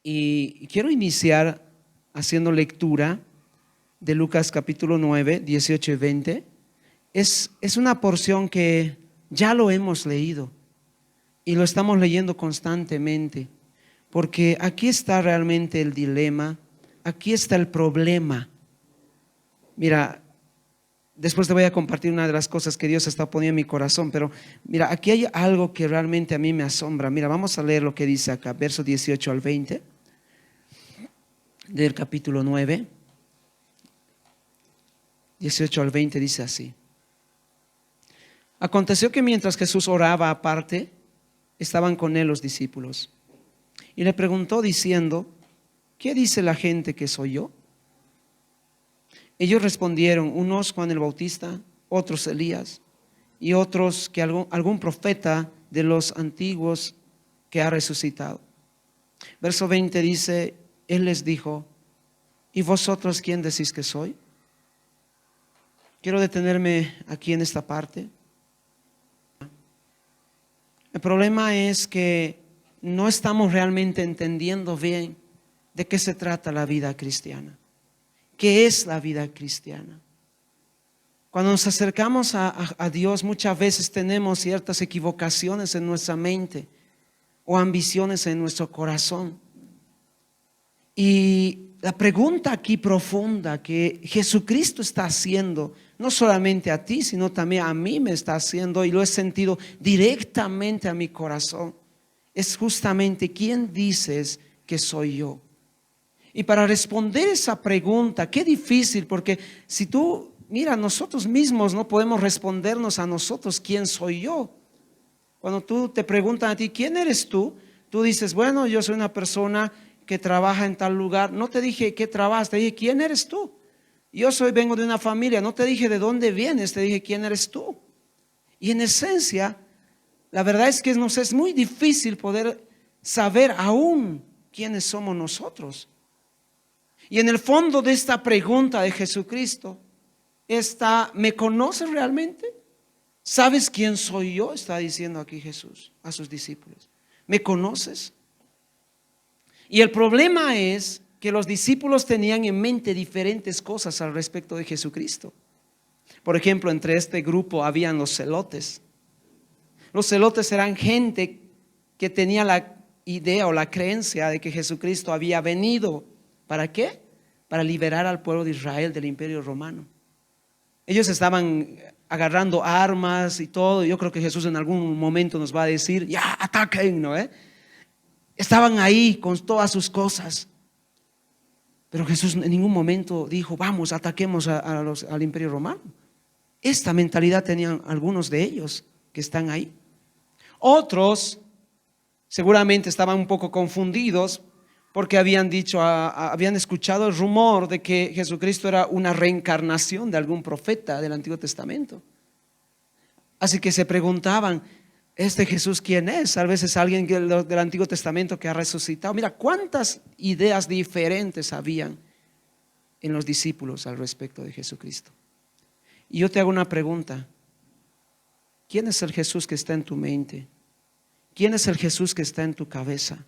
Y quiero iniciar haciendo lectura de Lucas capítulo 9, 18 y 20. Es una porción que ya lo hemos leído y lo estamos leyendo constantemente, porque aquí está realmente el dilema, aquí está el problema. Mira, después te voy a compartir una de las cosas que Dios está poniendo en mi corazón, pero mira, aquí hay algo que realmente a mí me asombra. Mira, vamos a leer lo que dice acá, versos 18 al 20 del capítulo 9. 18 al 20 dice así: Aconteció que mientras Jesús oraba aparte, estaban con él los discípulos. Y le preguntó diciendo: ¿qué dice la gente que soy yo? Ellos respondieron: unos Juan el Bautista, otros Elías, y otros que algún profeta de los antiguos que ha resucitado. Verso 20 dice: Él les dijo: ¿y vosotros quién decís que soy? Quiero detenerme aquí en esta parte. El problema es que no estamos realmente entendiendo bien de qué se trata la vida cristiana. ¿Qué es la vida cristiana? Cuando nos acercamos a Dios, muchas veces tenemos ciertas equivocaciones en nuestra mente o ambiciones en nuestro corazón. Y la pregunta aquí profunda que Jesucristo está haciendo, no solamente a ti, sino también a mí me está haciendo, y lo he sentido directamente a mi corazón, es justamente: ¿quién dices que soy yo? Y para responder esa pregunta, qué difícil, porque si tú, mira, nosotros mismos no podemos respondernos a nosotros: ¿quién soy yo? Cuando tú te preguntan a ti: ¿quién eres tú? Tú dices: bueno, yo soy una persona que trabaja en tal lugar. No te dije qué trabajas, te dije: ¿quién eres tú? Vengo de una familia, no te dije de dónde vienes, te dije: ¿quién eres tú? Y en esencia, la verdad es que nos es muy difícil poder saber aún quiénes somos nosotros. Y en el fondo de esta pregunta de Jesucristo está: ¿me conoces realmente? ¿Sabes quién soy yo? Está diciendo aquí Jesús a sus discípulos. ¿Me conoces? Y el problema es que los discípulos tenían en mente diferentes cosas al respecto de Jesucristo. Por ejemplo, entre este grupo habían los celotes. Los celotes eran gente que tenía la idea o la creencia de que Jesucristo había venido. ¿Para qué? Para liberar al pueblo de Israel del imperio romano. Ellos estaban agarrando armas y todo. Yo creo que Jesús en algún momento nos va a decir: ya, ataquen, ¿no? Estaban ahí con todas sus cosas. Pero Jesús en ningún momento dijo: vamos, ataquemos al imperio romano. Esta mentalidad tenían algunos de ellos que están ahí. Otros seguramente estaban un poco confundidos porque habían escuchado el rumor de que Jesucristo era una reencarnación de algún profeta del Antiguo Testamento. Así que se preguntaban: ¿este Jesús quién es? Tal vez es alguien del Antiguo Testamento que ha resucitado. Mira cuántas ideas diferentes habían en los discípulos al respecto de Jesucristo. Y yo te hago una pregunta: ¿quién es el Jesús que está en tu mente? ¿Quién es el Jesús que está en tu cabeza?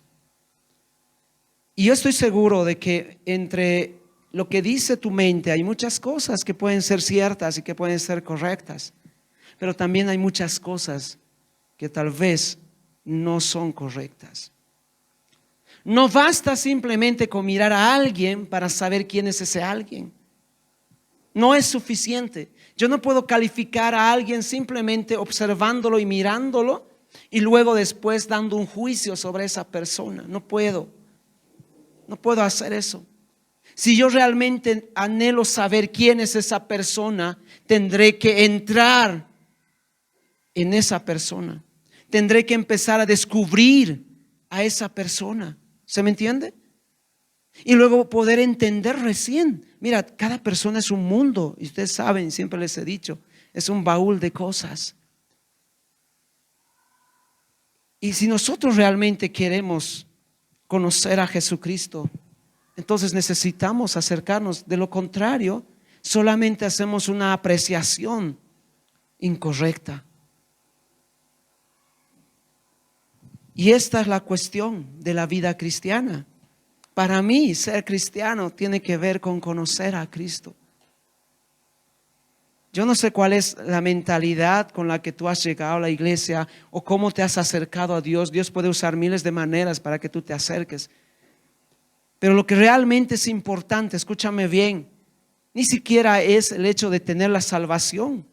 Y yo estoy seguro de que entre lo que dice tu mente hay muchas cosas que pueden ser ciertas y que pueden ser correctas, pero también hay muchas cosas que tal vez no son correctas. No basta simplemente con mirar a alguien para saber quién es ese alguien. No es suficiente. Yo no puedo calificar a alguien simplemente observándolo y mirándolo y luego después dando un juicio sobre esa persona. No puedo hacer eso. Si yo realmente anhelo saber quién es esa persona, tendré que entrar en esa persona. Tendré que empezar a descubrir a esa persona. ¿Se me entiende? Y luego poder entender recién. Mira, cada persona es un mundo. Y ustedes saben, siempre les he dicho, es un baúl de cosas. Y si nosotros realmente queremos conocer a Jesucristo, entonces necesitamos acercarnos. De lo contrario, solamente hacemos una apreciación incorrecta. Y esta es la cuestión de la vida cristiana. Para mí, ser cristiano tiene que ver con conocer a Cristo. Yo no sé cuál es la mentalidad con la que tú has llegado a la iglesia o cómo te has acercado a Dios. Dios puede usar miles de maneras para que tú te acerques. Pero lo que realmente es importante, escúchame bien, ni siquiera es el hecho de tener la salvación,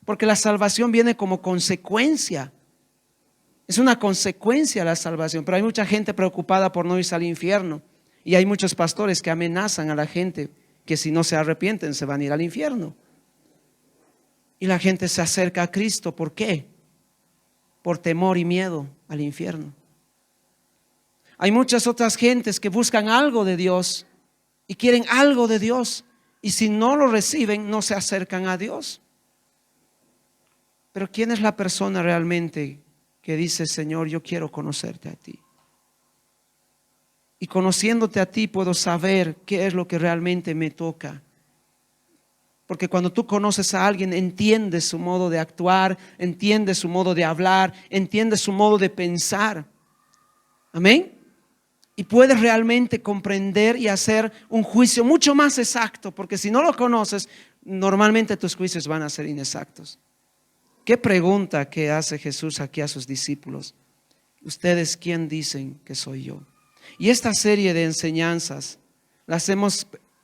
porque la salvación viene como consecuencia. Es una consecuencia la salvación, pero hay mucha gente preocupada por no irse al infierno. Y hay muchos pastores que amenazan a la gente que si no se arrepienten se van a ir al infierno. Y la gente se acerca a Cristo, ¿por qué? Por temor y miedo al infierno. Hay muchas otras gentes que buscan algo de Dios y quieren algo de Dios, y si no lo reciben no se acercan a Dios. Pero ¿quién es la persona realmente que dice: Señor, yo quiero conocerte a ti? Y conociéndote a ti puedo saber qué es lo que realmente me toca. Porque cuando tú conoces a alguien, entiendes su modo de actuar, entiendes su modo de hablar, entiendes su modo de pensar. Amén. Y puedes realmente comprender y hacer un juicio mucho más exacto, porque si no lo conoces, normalmente tus juicios van a ser inexactos. ¿Qué pregunta que hace Jesús aquí a sus discípulos? ¿Ustedes quién dicen que soy yo? Y esta serie de enseñanzas las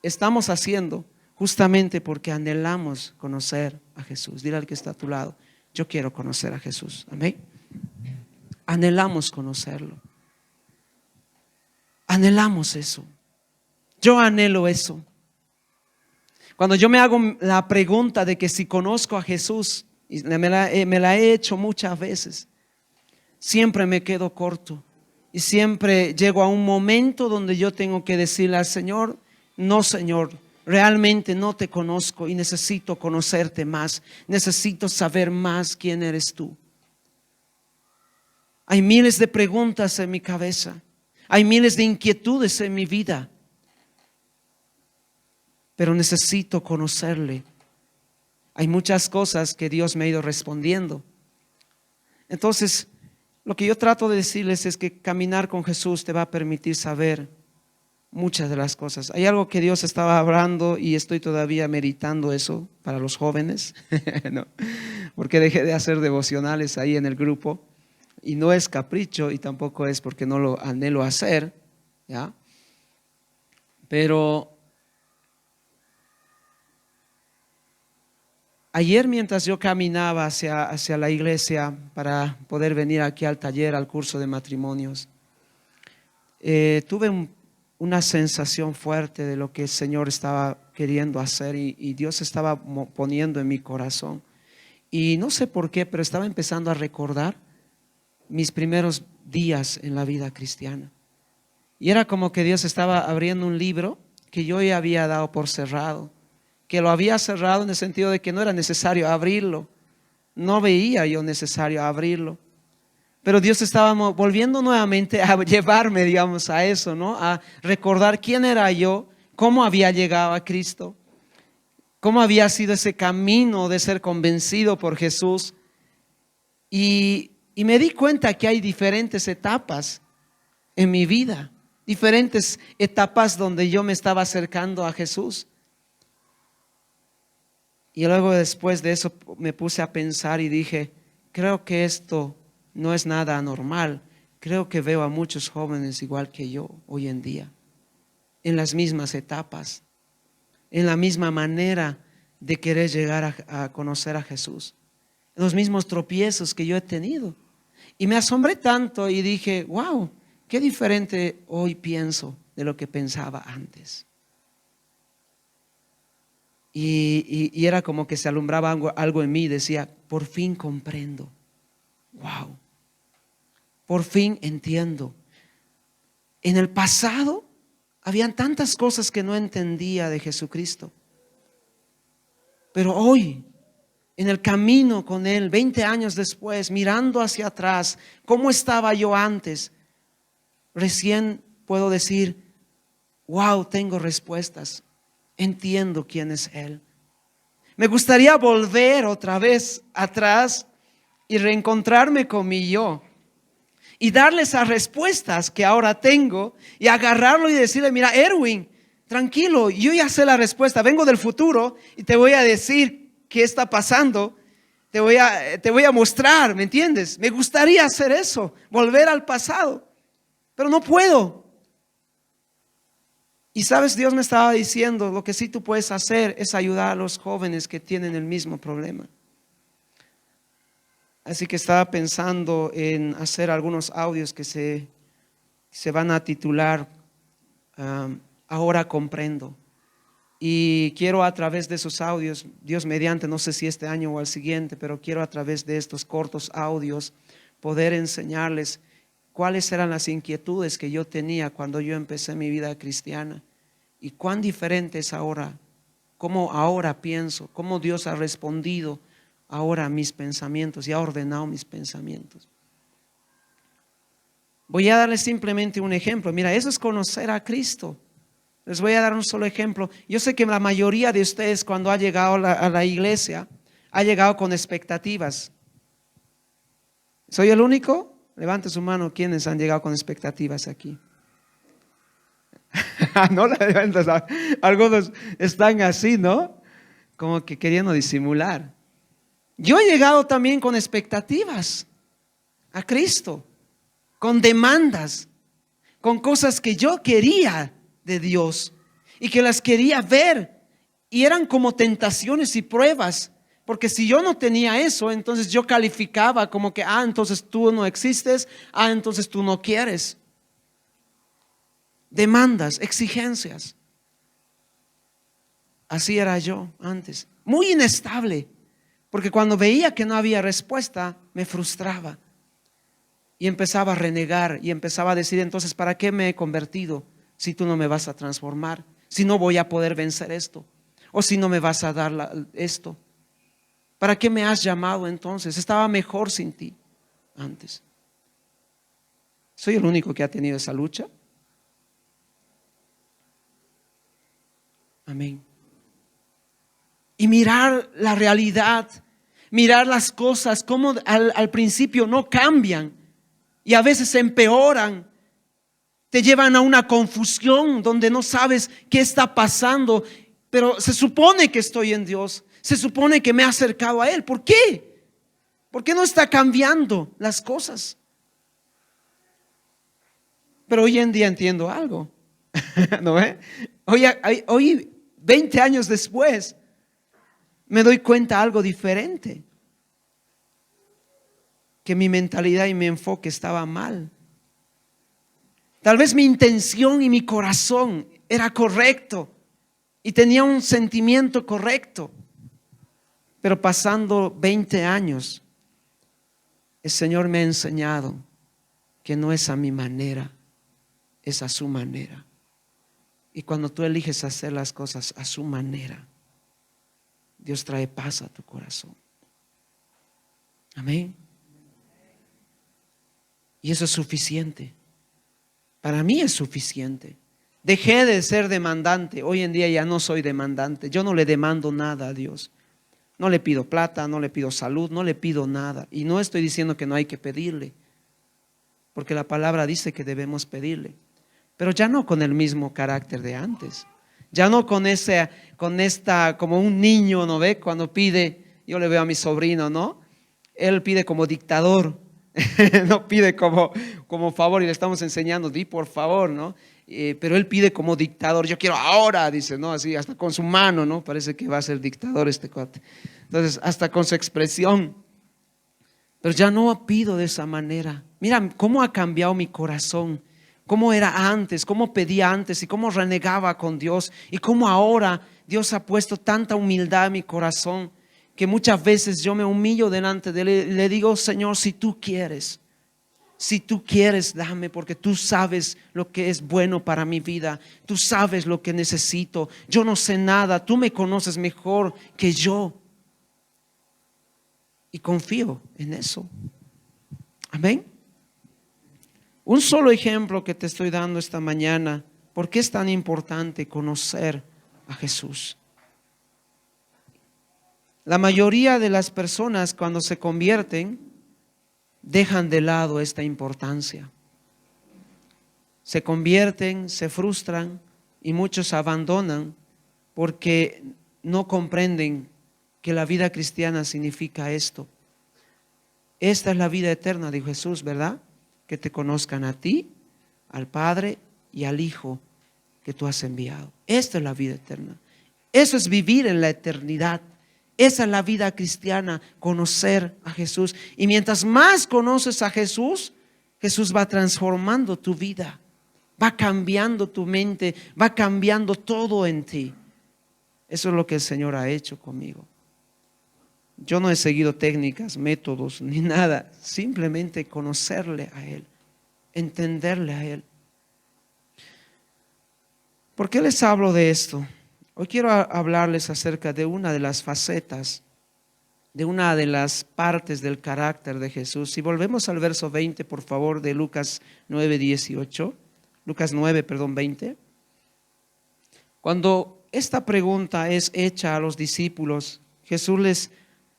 estamos haciendo justamente porque anhelamos conocer a Jesús. Dile al que está a tu lado: yo quiero conocer a Jesús. Amén. Anhelamos conocerlo. Anhelamos eso. Yo anhelo eso. Cuando yo me hago la pregunta de que si conozco a Jesús, y me la he hecho muchas veces, siempre me quedo corto. Y siempre llego a un momento donde yo tengo que decirle al Señor: no, Señor, realmente no te conozco y necesito conocerte más. Necesito saber más quién eres tú. Hay miles de preguntas en mi cabeza. Hay miles de inquietudes en mi vida. Pero necesito conocerle. Hay muchas cosas que Dios me ha ido respondiendo. Entonces, lo que yo trato de decirles es que caminar con Jesús te va a permitir saber muchas de las cosas. Hay algo que Dios estaba hablando y estoy todavía meditando eso para los jóvenes, ¿no? Porque dejé de hacer devocionales ahí en el grupo, y no es capricho y tampoco es porque no lo anhelo hacer, ¿ya? Pero ayer, mientras yo caminaba hacia la iglesia para poder venir aquí al taller, al curso de matrimonios, tuve una sensación fuerte de lo que el Señor estaba queriendo hacer y Dios estaba poniendo en mi corazón. Y no sé por qué, pero estaba empezando a recordar mis primeros días en la vida cristiana. Y era como que Dios estaba abriendo un libro que yo ya había dado por cerrado, que lo había cerrado en el sentido de que no era necesario abrirlo. No veía yo necesario abrirlo. Pero Dios estaba volviendo nuevamente a llevarme, digamos, a eso, ¿no? A recordar quién era yo, cómo había llegado a Cristo, cómo había sido ese camino de ser convencido por Jesús. Y me di cuenta que hay diferentes etapas en mi vida, diferentes etapas donde yo me estaba acercando a Jesús. Y luego después de eso me puse a pensar y dije: creo que esto no es nada anormal. Creo que veo a muchos jóvenes igual que yo hoy en día, en las mismas etapas, en la misma manera de querer llegar a conocer a Jesús, en los mismos tropiezos que yo he tenido. Y me asombré tanto y dije: wow, qué diferente hoy pienso de lo que pensaba antes. Y era como que se alumbraba algo en mí, decía: por fin comprendo. Wow, por fin entiendo. En el pasado habían tantas cosas que no entendía de Jesucristo, pero hoy, en el camino con Él, 20 años después, mirando hacia atrás, ¿cómo estaba yo antes? Recién puedo decir: wow, tengo respuestas. Entiendo quién es Él. Me gustaría volver otra vez atrás y reencontrarme con mi yo y darle esas respuestas que ahora tengo y agarrarlo y decirle, mira, Erwin, tranquilo, yo ya sé la respuesta, vengo del futuro y te voy a decir qué está pasando, te voy a mostrar, ¿me entiendes? Me gustaría hacer eso, volver al pasado, pero no puedo. Y sabes, Dios me estaba diciendo, lo que sí tú puedes hacer es ayudar a los jóvenes que tienen el mismo problema. Así que estaba pensando en hacer algunos audios que se van a titular Ahora comprendo. Y quiero a través de esos audios, Dios mediante, no sé si este año o al siguiente, pero quiero a través de estos cortos audios poder enseñarles cuáles eran las inquietudes que yo tenía cuando yo empecé mi vida cristiana y cuán diferente es ahora, cómo ahora pienso, cómo Dios ha respondido ahora a mis pensamientos y ha ordenado mis pensamientos. Voy a darles simplemente un ejemplo. Mira, eso es conocer a Cristo. Les voy a dar un solo ejemplo. Yo sé que la mayoría de ustedes cuando ha llegado a la iglesia, ha llegado con expectativas. ¿Soy el único? Levante su mano, ¿quiénes han llegado con expectativas aquí? No la levantas. Algunos están así, ¿no? Como que queriendo disimular. Yo he llegado también con expectativas a Cristo, con demandas, con cosas que yo quería de Dios y que las quería ver, y eran como tentaciones y pruebas, porque si yo no tenía eso, entonces yo calificaba como que, entonces tú no existes, entonces tú no quieres. Demandas, exigencias. Así era yo antes, muy inestable, porque cuando veía que no había respuesta, me frustraba y empezaba a renegar y empezaba a decir, entonces, ¿para qué me he convertido si tú no me vas a transformar? Si no voy a poder vencer esto, o si no me vas a dar esto. ¿Para qué me has llamado entonces? Estaba mejor sin ti antes. ¿Soy el único que ha tenido esa lucha? Amén. Y mirar la realidad, mirar las cosas, como al principio no cambian y a veces empeoran. Te llevan a una confusión donde no sabes qué está pasando, pero se supone que estoy en Dios, se supone que me he acercado a Él. ¿Por qué? ¿Por qué no está cambiando las cosas? Pero hoy en día entiendo algo, ¿no ve? Hoy 20 años después, me doy cuenta algo diferente, que mi mentalidad y mi enfoque estaba mal. Tal vez mi intención y mi corazón era correcto y tenía un sentimiento correcto, pero pasando 20 años, el Señor me ha enseñado que no es a mi manera, es a su manera. Y cuando tú eliges hacer las cosas a su manera, Dios trae paz a tu corazón. Amén. Y eso es suficiente. Para mí es suficiente. Dejé de ser demandante. Hoy en día ya no soy demandante. Yo no le demando nada a Dios. No le pido plata, no le pido salud, no le pido nada. Y no estoy diciendo que no hay que pedirle, porque la palabra dice que debemos pedirle. Pero ya no con el mismo carácter de antes. Ya no con esta, como un niño, ¿no ve? Cuando pide, yo le veo a mi sobrino, ¿no? Él pide como dictador, no pide como favor, y le estamos enseñando, di por favor, ¿no? Pero él pide como dictador, yo quiero ahora, dice, ¿no? Así, hasta con su mano, ¿no? Parece que va a ser dictador este cuate. Entonces, hasta con su expresión. Pero ya no pido de esa manera. Mira cómo ha cambiado mi corazón. Cómo era antes, cómo pedía antes y cómo renegaba con Dios, y cómo ahora Dios ha puesto tanta humildad en mi corazón que muchas veces yo me humillo delante de Él y le digo, Señor, si tú quieres, dame, porque tú sabes lo que es bueno para mi vida, tú sabes lo que necesito, yo no sé nada, tú me conoces mejor que yo, y confío en eso. Amén. Un solo ejemplo que te estoy dando esta mañana. ¿Por qué es tan importante conocer a Jesús? La mayoría de las personas cuando se convierten dejan de lado esta importancia. Se convierten, se frustran y muchos abandonan porque no comprenden que la vida cristiana significa esto. Esta es la vida eterna, dijo Jesús, ¿verdad? Que te conozcan a ti, al Padre y al Hijo que tú has enviado. Esta es la vida eterna. Eso es vivir en la eternidad. Esa es la vida cristiana, conocer a Jesús. Y mientras más conoces a Jesús, Jesús va transformando tu vida, va cambiando tu mente, va cambiando todo en ti. Eso es lo que el Señor ha hecho conmigo. Yo no he seguido técnicas, métodos, ni nada. Simplemente conocerle a Él, entenderle a Él. ¿Por qué les hablo de esto? Hoy quiero hablarles acerca de una de las facetas, de una de las partes del carácter de Jesús. Si volvemos al verso 20, por favor, de Lucas 9:18. Lucas 9:20. Cuando esta pregunta es hecha a los discípulos, Jesús les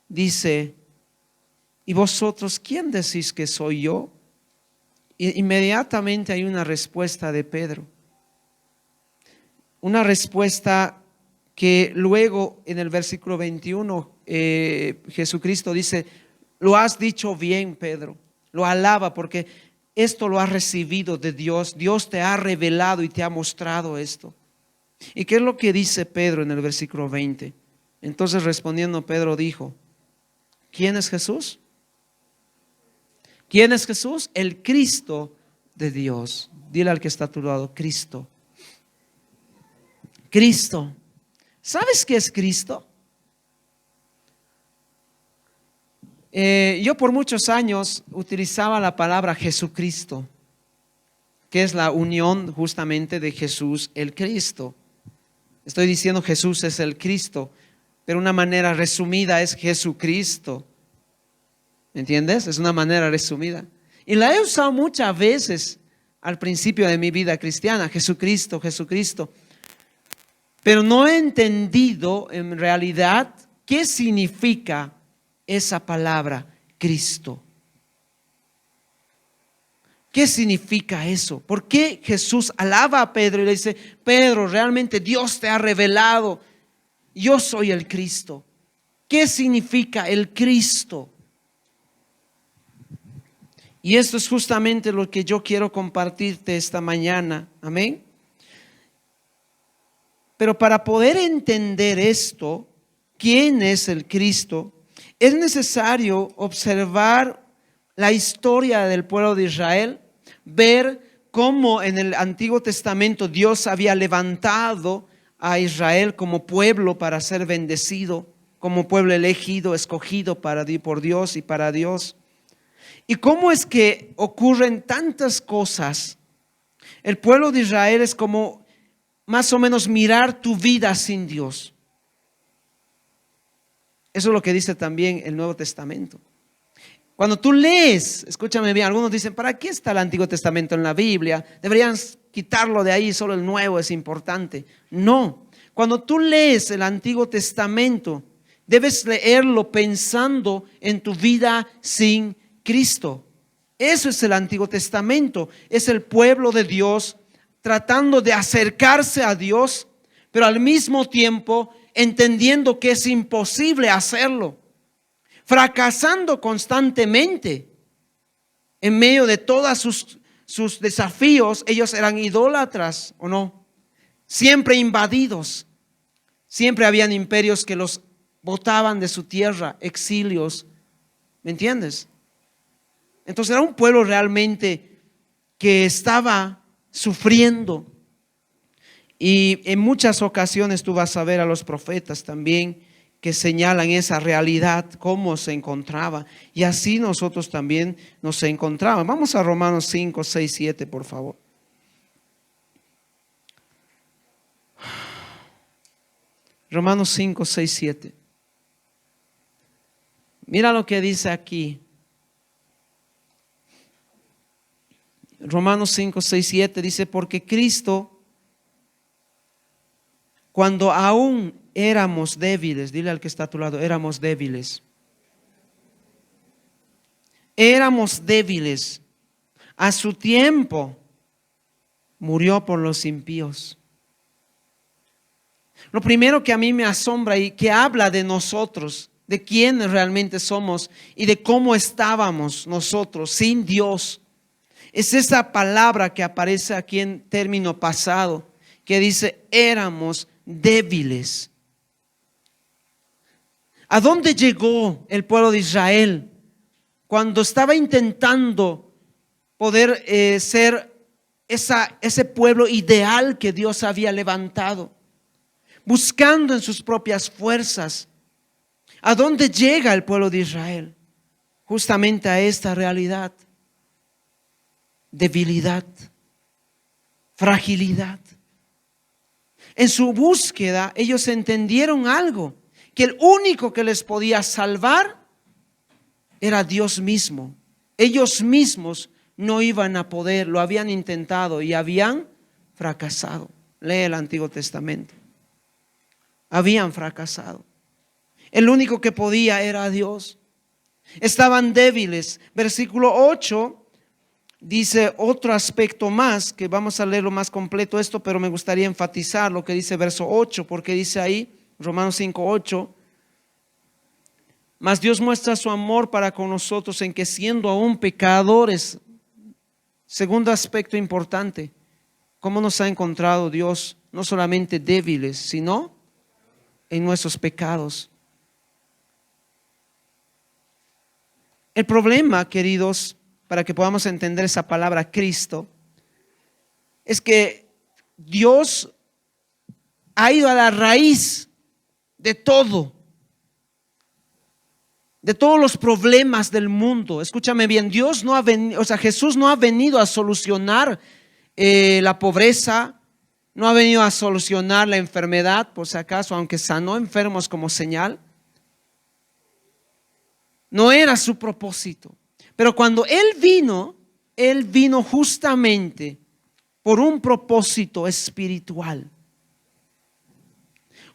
dice: ¿y vosotros quién decís que soy yo? Inmediatamente hay una respuesta de Pedro. Una respuesta que luego en el versículo 21 Jesucristo dice: lo has dicho bien, Pedro. Lo alaba porque esto lo has recibido de Dios. Dios te ha revelado y te ha mostrado esto. ¿Y qué es lo que dice Pedro en el versículo 20? Entonces respondiendo Pedro dijo: ¿quién es Jesús? ¿Quién es Jesús? El Cristo de Dios. Dile al que está a tu lado: Cristo. Cristo. ¿Sabes qué es Cristo? Yo por muchos años utilizaba la palabra Jesucristo, que es la unión justamente de Jesús, el Cristo. Estoy diciendo Jesús es el Cristo, pero una manera resumida es Jesucristo. ¿Me entiendes? Es una manera resumida. Y la he usado muchas veces al principio de mi vida cristiana: Jesucristo, Jesucristo. Pero no he entendido en realidad qué significa esa palabra Cristo. ¿Qué significa eso? ¿Por qué Jesús alaba a Pedro y le dice: Pedro, realmente Dios te ha revelado, yo soy el Cristo? ¿Qué significa el Cristo? Y esto es justamente lo que yo quiero compartirte esta mañana. Amén. Pero para poder entender esto, ¿quién es el Cristo? Es necesario observar la historia del pueblo de Israel, ver cómo en el Antiguo Testamento Dios había levantado a Israel como pueblo para ser bendecido, como pueblo elegido, escogido por Dios y para Dios. Y cómo es que ocurren tantas cosas. El pueblo de Israel es como más o menos mirar tu vida sin Dios. Eso es lo que dice también el Nuevo Testamento. Cuando tú lees, escúchame bien, algunos dicen: ¿para qué está el Antiguo Testamento en la Biblia? Deberían quitarlo de ahí, solo el Nuevo es importante. No, cuando tú lees el Antiguo Testamento, debes leerlo pensando en tu vida sin Cristo. Eso es el Antiguo Testamento, es el pueblo de Dios tratando de acercarse a Dios, pero al mismo tiempo entendiendo que es imposible hacerlo, fracasando constantemente en medio de todos sus desafíos. Ellos eran idólatras, ¿o no? Siempre invadidos, siempre habían imperios que los botaban de su tierra, exilios, ¿me entiendes? Entonces era un pueblo realmente que estaba sufriendo. Y en muchas ocasiones tú vas a ver a los profetas también que señalan esa realidad, cómo se encontraba. Y así nosotros también nos encontramos. Vamos a Romanos 5, 6, 7, por favor. Romanos 5, 6, 7. Mira lo que dice aquí. Romanos 5, 6, 7 dice: porque Cristo, cuando aún éramos débiles, dile al que está a tu lado: éramos débiles. Éramos débiles. A su tiempo murió por los impíos. Lo primero que a mí me asombra y que habla de nosotros, de quiénes realmente somos y de cómo estábamos nosotros sin Dios, es esa palabra que aparece aquí en término pasado, que dice, éramos débiles. ¿A dónde llegó el pueblo de Israel cuando estaba intentando poder ser ese pueblo ideal que Dios había levantado, buscando en sus propias fuerzas? ¿A dónde llega el pueblo de Israel? Justamente a esta realidad: debilidad, fragilidad. En su búsqueda ellos entendieron algo, que el único que les podía salvar era Dios mismo. Ellos mismos no iban a poder, lo habían intentado y habían fracasado. Lee el Antiguo Testamento. Habían fracasado. El único que podía era Dios. Estaban débiles. Versículo 8 dice otro aspecto más, que vamos a leerlo más completo esto, pero me gustaría enfatizar lo que dice verso 8, porque dice ahí, Romanos 5:8, mas Dios muestra su amor para con nosotros en que siendo aún pecadores. Segundo aspecto importante, ¿cómo nos ha encontrado Dios? No solamente débiles, sino en nuestros pecados. El problema, queridos, para que podamos entender esa palabra Cristo, es que Dios ha ido a la raíz de todo, de todos los problemas del mundo. Escúchame bien, Dios no ha venido, Jesús no ha venido a solucionar la pobreza, no ha venido a solucionar la enfermedad, por si acaso, aunque sanó enfermos como señal. No era su propósito. Pero cuando Él vino justamente por un propósito espiritual.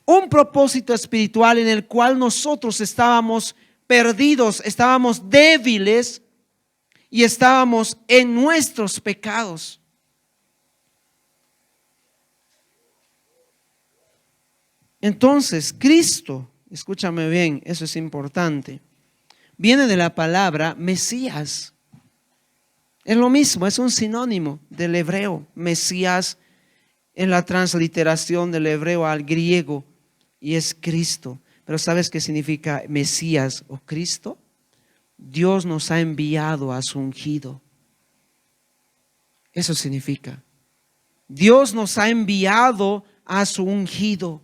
Un propósito espiritual en el cual nosotros estábamos perdidos, estábamos débiles y estábamos en nuestros pecados. Entonces, Cristo, escúchame bien, eso es importante, viene de la palabra Mesías. Es lo mismo, es un sinónimo del hebreo. Mesías en la transliteración del hebreo al griego, y es Cristo. Pero ¿sabes qué significa Mesías o Cristo? Dios nos ha enviado a su ungido. Eso significa. Dios nos ha enviado a su ungido.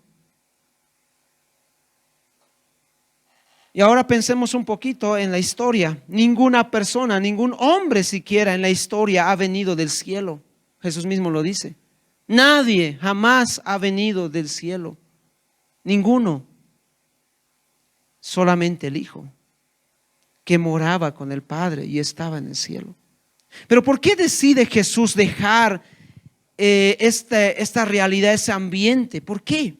Y ahora pensemos un poquito en la historia. Ninguna persona, ningún hombre siquiera en la historia ha venido del cielo. Jesús mismo lo dice. Nadie jamás ha venido del cielo. Ninguno. Solamente el Hijo, que moraba con el Padre y estaba en el cielo. Pero ¿por qué decide Jesús dejar esta realidad, ese ambiente? ¿Por qué?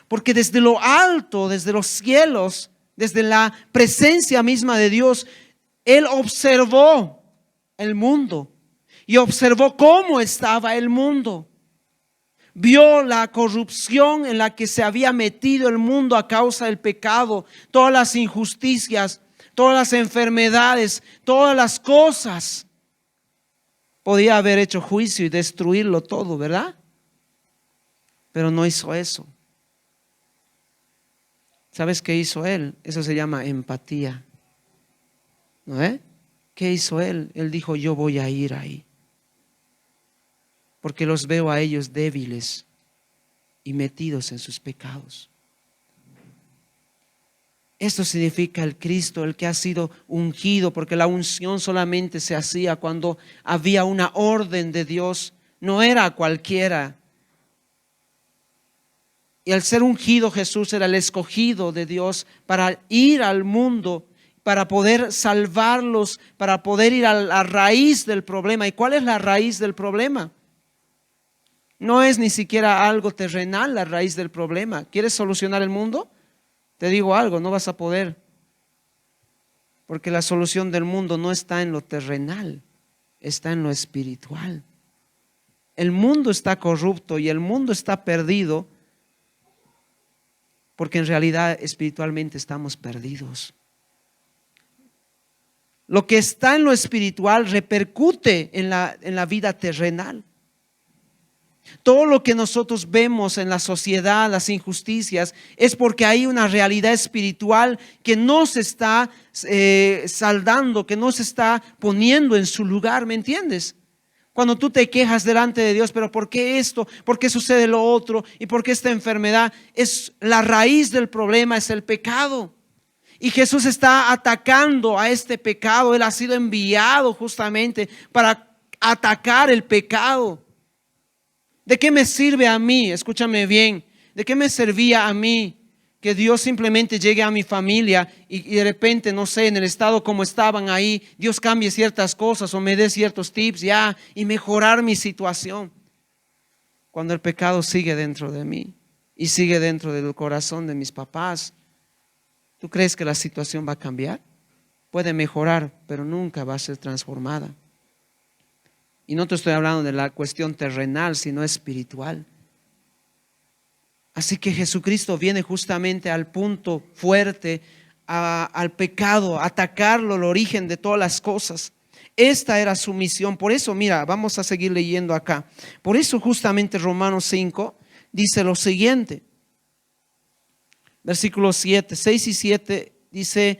Porque desde lo alto, desde los cielos, desde la presencia misma de Dios, Él observó el mundo y observó cómo estaba el mundo. Vio la corrupción en la que se había metido el mundo a causa del pecado, todas las injusticias, todas las enfermedades, todas las cosas. Podía haber hecho juicio y destruirlo todo, ¿verdad? Pero no hizo eso. ¿Sabes qué hizo Él? Eso se llama empatía. ¿No es? ¿Qué hizo Él? Él dijo, yo voy a ir ahí. Porque los veo a ellos débiles y metidos en sus pecados. Esto significa el Cristo, el que ha sido ungido, porque la unción solamente se hacía cuando había una orden de Dios, no era cualquiera. Y al ser ungido, Jesús era el escogido de Dios para ir al mundo, para poder salvarlos, para poder ir a la raíz del problema. ¿Y cuál es la raíz del problema? No es ni siquiera algo terrenal la raíz del problema. ¿Quieres solucionar el mundo? Te digo algo, no vas a poder. Porque la solución del mundo no está en lo terrenal, está en lo espiritual. El mundo está corrupto y el mundo está perdido porque en realidad espiritualmente estamos perdidos. Lo que está en lo espiritual repercute en la vida terrenal. Todo lo que nosotros vemos en la sociedad, las injusticias, es porque hay una realidad espiritual que no se está saldando, que no se está poniendo en su lugar, ¿me entiendes? Cuando tú te quejas delante de Dios, pero ¿por qué esto? ¿Por qué sucede lo otro? ¿Y por qué esta enfermedad? Es la raíz del problema, es el pecado. Y Jesús está atacando a este pecado. Él ha sido enviado justamente para atacar el pecado. ¿De qué me sirve a mí? Escúchame bien. ¿De qué me servía a mí que Dios simplemente llegue a mi familia y de repente, no sé, en el estado como estaban ahí, Dios cambie ciertas cosas o me dé ciertos tips ya y mejorar mi situación? Cuando el pecado sigue dentro de mí y sigue dentro del corazón de mis papás, ¿tú crees que la situación va a cambiar? Puede mejorar, pero nunca va a ser transformada. Y no te estoy hablando de la cuestión terrenal, sino espiritual. Así que Jesucristo viene justamente al punto fuerte, al pecado, a atacarlo, el origen de todas las cosas. Esta era su misión. Por eso, mira, vamos a seguir leyendo acá. Por eso justamente Romanos 5 dice lo siguiente. Versículos 7, 6 y 7 dice: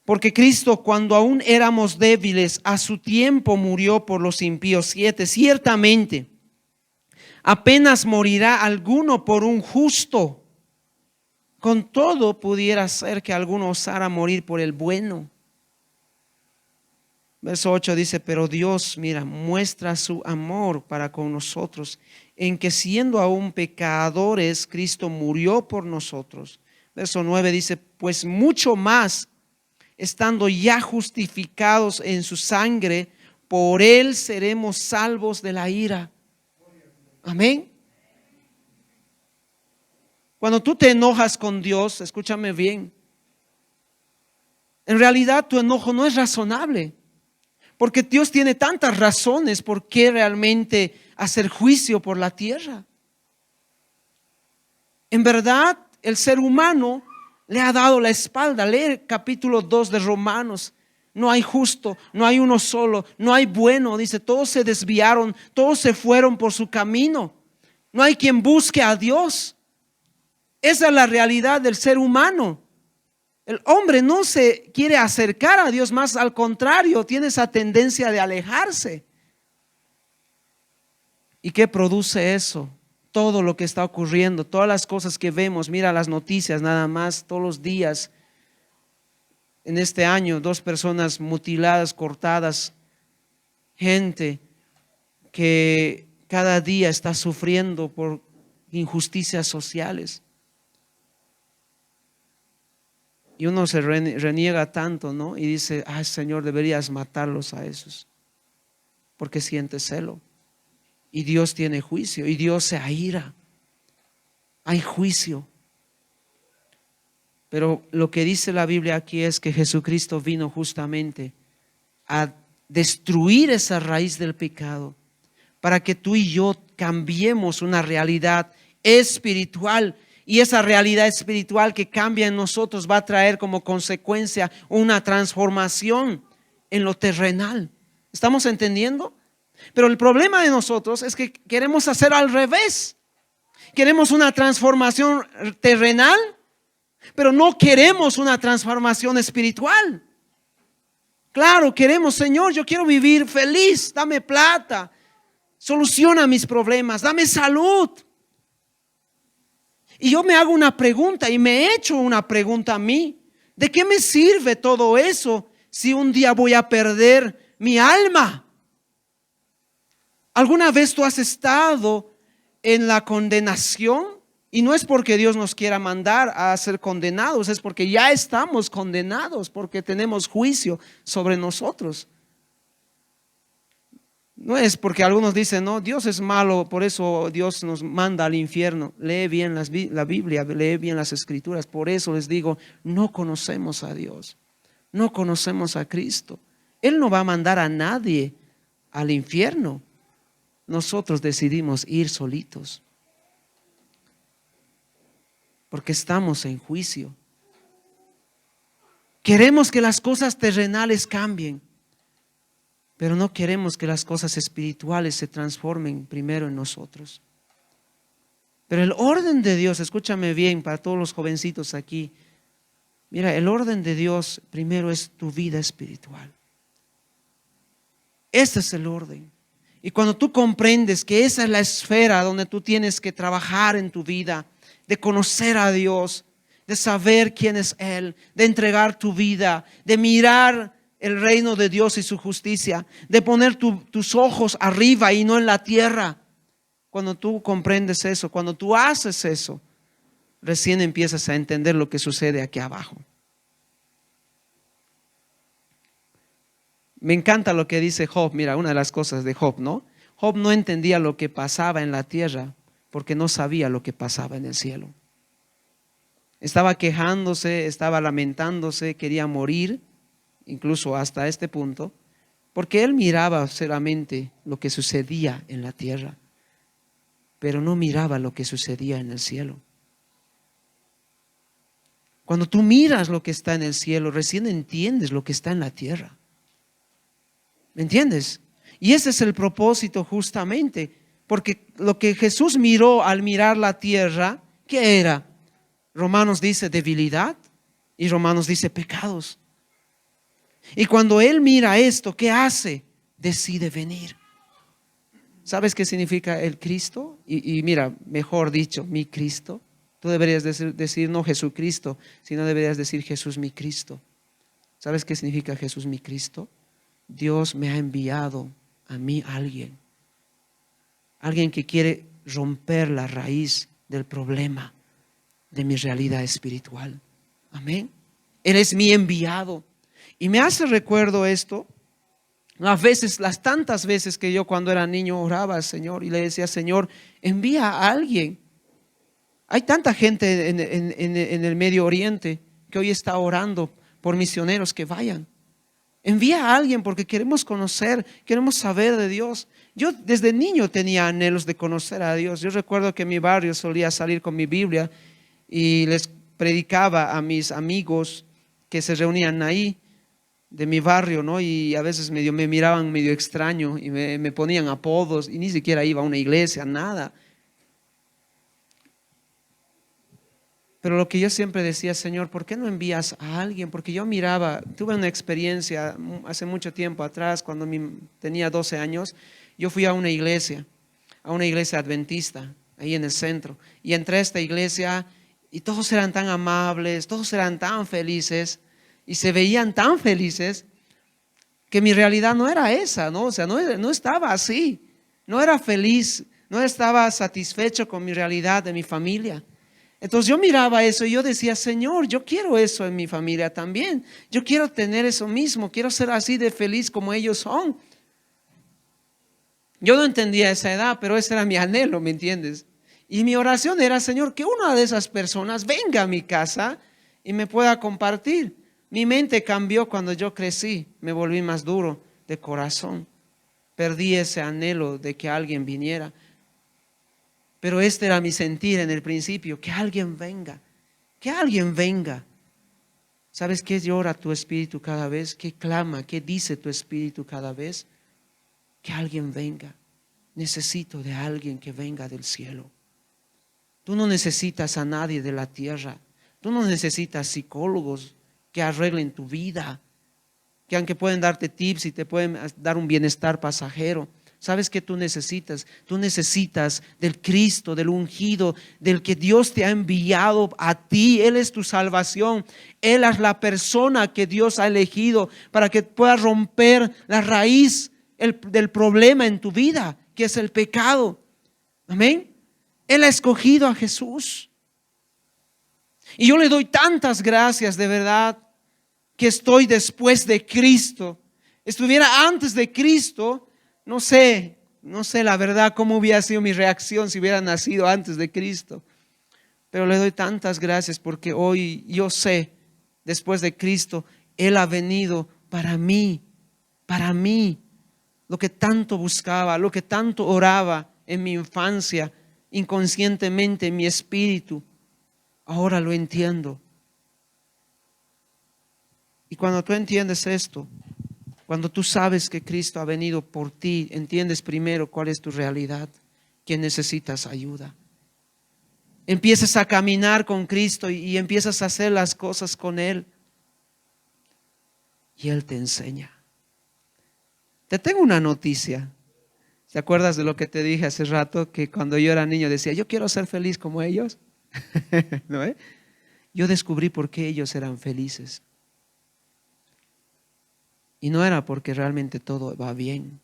porque Cristo, cuando aún éramos débiles, a su tiempo murió por los impíos. 7, ciertamente, apenas morirá alguno por un justo. Con todo pudiera ser que alguno osara morir por el bueno. Verso 8 dice: pero Dios, mira, muestra su amor para con nosotros, en que siendo aún pecadores, Cristo murió por nosotros. Verso 9 dice: pues mucho más, estando ya justificados en su sangre, por él seremos salvos de la ira. Amén. Cuando tú te enojas con Dios, escúchame bien, en realidad tu enojo no es razonable, porque Dios tiene tantas razones por qué realmente hacer juicio por la tierra. En verdad, el ser humano le ha dado la espalda. Lee capítulo 2 de Romanos. No hay justo, no hay uno solo, no hay bueno. Dice, todos se desviaron, todos se fueron por su camino. No hay quien busque a Dios. Esa es la realidad del ser humano. El hombre no se quiere acercar a Dios, más al contrario, tiene esa tendencia de alejarse. ¿Y qué produce eso? Todo lo que está ocurriendo, todas las cosas que vemos, mira las noticias nada más, todos los días. En este año, 2 personas mutiladas, cortadas, gente que cada día está sufriendo por injusticias sociales. Y uno se reniega tanto, ¿no? Y dice, ay Señor, deberías matarlos a esos, porque siente celo. Y Dios tiene juicio, y Dios se aira. Hay juicio. Pero lo que dice la Biblia aquí es que Jesucristo vino justamente a destruir esa raíz del pecado, para que tú y yo cambiemos una realidad espiritual. Y esa realidad espiritual que cambia en nosotros va a traer como consecuencia una transformación en lo terrenal. ¿Estamos entendiendo? Pero el problema de nosotros es que queremos hacer al revés. Queremos una transformación terrenal, pero no queremos una transformación espiritual. Claro, queremos, Señor, yo quiero vivir feliz, dame plata, soluciona mis problemas, dame salud. Y yo me hago una pregunta y me he hecho una pregunta a mí. ¿De qué me sirve todo eso si un día voy a perder mi alma? ¿Alguna vez tú has estado en la condenación? Y no es porque Dios nos quiera mandar a ser condenados, es porque ya estamos condenados, porque tenemos juicio sobre nosotros. No es porque algunos dicen, no, Dios es malo, por eso Dios nos manda al infierno. Lee bien la Biblia, lee bien las Escrituras. Por eso les digo, no conocemos a Dios. no conocemos a Cristo. Él no va a mandar a nadie al infierno. Nosotros decidimos ir solitos, porque estamos en juicio. Queremos que las cosas terrenales cambien, pero no queremos que las cosas espirituales se transformen primero en nosotros. Pero el orden de Dios, escúchame bien para todos los jovencitos aquí, mira, el orden de Dios primero es tu vida espiritual. Ese es el orden. Y cuando tú comprendes que esa es la esfera donde tú tienes que trabajar en tu vida, de conocer a Dios, de saber quién es Él, de entregar tu vida, de mirar el reino de Dios y su justicia, de poner tus ojos arriba y no en la tierra. Cuando tú comprendes eso, cuando tú haces eso, recién empiezas a entender lo que sucede aquí abajo. Me encanta lo que dice Job. Mira, una de las cosas de Job, ¿no? Job no entendía lo que pasaba en la tierra porque no sabía lo que pasaba en el cielo. Estaba quejándose, estaba lamentándose, quería morir, incluso hasta este punto, porque él miraba solamente lo que sucedía en la tierra, pero no miraba lo que sucedía en el cielo. Cuando tú miras lo que está en el cielo, recién entiendes lo que está en la tierra. ¿Me entiendes? Y ese es el propósito justamente, porque lo que Jesús miró al mirar la tierra, ¿qué era? Romanos dice debilidad y Romanos dice pecados. Y cuando Él mira esto, ¿qué hace? Decide venir. ¿Sabes qué significa el Cristo? Y mira, mejor dicho, mi Cristo. Tú deberías decir no Jesucristo, sino deberías decir Jesús mi Cristo. ¿Sabes qué significa Jesús mi Cristo? Dios me ha enviado a mí alguien que quiere romper la raíz del problema de mi realidad espiritual. Amén. Él es mi enviado. Y me hace recuerdo esto, las tantas veces que yo cuando era niño oraba al Señor y le decía, Señor, envía a alguien. Hay tanta gente en el Medio Oriente que hoy está orando por misioneros que vayan. Envía a alguien porque queremos conocer, queremos saber de Dios. Yo desde niño tenía anhelos de conocer a Dios. Yo recuerdo que en mi barrio solía salir con mi Biblia y les predicaba a mis amigos que se reunían ahí de mi barrio, ¿no? Y a veces me miraban medio extraño y me ponían apodos y ni siquiera iba a una iglesia, nada. Pero lo que yo siempre decía, Señor, ¿por qué no envías a alguien? Porque yo miraba, tuve una experiencia hace mucho tiempo atrás, cuando tenía 12 años, yo fui a una iglesia adventista, ahí en el centro. Y entré a esta iglesia y todos eran tan amables, todos eran tan felices y se veían tan felices que mi realidad no era esa, ¿no? O sea, no estaba así, no era feliz, no estaba satisfecho con mi realidad de mi familia. Entonces yo miraba eso y yo decía, Señor, yo quiero eso en mi familia también. Yo quiero tener eso mismo, quiero ser así de feliz como ellos son. Yo no entendía esa edad, pero ese era mi anhelo, ¿me entiendes? Y mi oración era, Señor, que una de esas personas venga a mi casa y me pueda compartir. Mi mente cambió cuando yo crecí, me volví más duro de corazón. Perdí ese anhelo de que alguien viniera. Pero este era mi sentir en el principio, que alguien venga, que alguien venga. ¿Sabes qué llora tu espíritu cada vez? ¿Qué clama? ¿Qué dice tu espíritu cada vez? Que alguien venga. Necesito de alguien que venga del cielo. Tú no necesitas a nadie de la tierra. Tú no necesitas psicólogos que arreglen tu vida, que aunque pueden darte tips y te pueden dar un bienestar pasajero. ¿Sabes qué tú necesitas? Tú necesitas del Cristo, del ungido, del que Dios te ha enviado a ti. Él es tu salvación. Él es la persona que Dios ha elegido para que puedas romper la raíz del problema en tu vida, que es el pecado. Amén. Él ha escogido a Jesús. Y yo le doy tantas gracias de verdad que estoy después de Cristo. Estuviera antes de Cristo, no sé la verdad cómo hubiera sido mi reacción si hubiera nacido antes de Cristo. Pero le doy tantas gracias porque hoy yo sé, después de Cristo, Él ha venido para mí, lo que tanto buscaba, lo que tanto oraba en mi infancia, inconscientemente en mi espíritu. Ahora lo entiendo. Y cuando tú entiendes esto, cuando tú sabes que Cristo ha venido por ti, entiendes primero cuál es tu realidad, que necesitas ayuda. Empiezas a caminar con Cristo y empiezas a hacer las cosas con Él. Y Él te enseña. Te tengo una noticia. ¿Te acuerdas de lo que te dije hace rato? Que cuando yo era niño decía, yo quiero ser feliz como ellos. ¿No? Yo descubrí por qué ellos eran felices. Y no era porque realmente todo va bien.